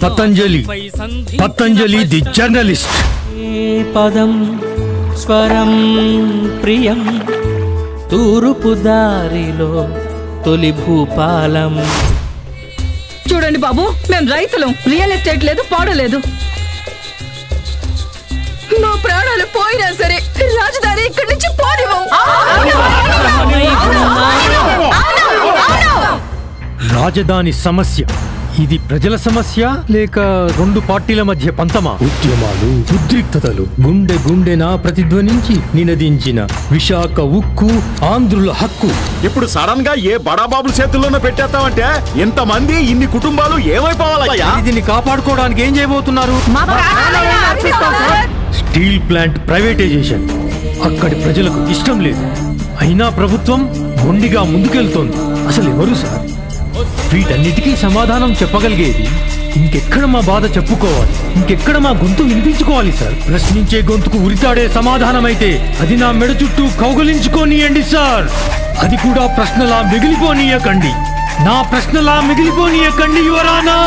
Patanjali the journalist. పదం స్వరం ప్రియం తూరుపు దారిలో తొలి భూపాలం. చూడండి బాబు, మేము రైతులం, రియల్ ఎస్టేట్ లేదు, పాడలేదు. మా ప్రాణాలు పోయినా సరే రాజధాని ఇక్కడి నుంచి పోనివ్వం. రాజధాని సమస్య ఇది ప్రజల సమస్య లేక రెండు పార్టీల మధ్య పంతమా? ఉద్యమాలు, ఉద్రిక్తతలు గుండె గుండెనా ప్రతిధ్వనించి నినదించిన విశాఖ ఉక్కు ఆంధ్రుల హక్కు. ఇప్పుడు సడన్ గా ఏ బడాబాబుల చేతుల్లోనే పెట్టేస్తామంటే ఇంతమంది ఇన్ని కుటుంబాలు ఏమైపోవాలయ్యా? దీన్ని కాపాడుకోవడానికి ఏం చేయబోతున్నారు? స్టీల్ ప్లాంట్ ప్రైవేటైజేషన్ అక్కడి ప్రజలకు ఇష్టం లేదు, అయినా ప్రభుత్వం మొండిగా ముందుకెళ్తోంది. అసలు ఎవరు సార్ వీటన్నిటికీ సమాధానం చెప్పగలిగేది? ఇంకెక్కడ మా బాధ చెప్పుకోవాలి, ఇంకెక్కడ మా గొంతు వినిపించుకోవాలి సార్? ప్రశ్నించే గొంతుకు ఉరితాడే సమాధానం అయితే అది నా మెడ చుట్టూ కౌగలించుకోనియండి సార్. అది కూడా ప్రశ్నలా మిగిలిపోనీయకండి, నా ప్రశ్నలా మిగిలిపోనీయకండి యువరానా.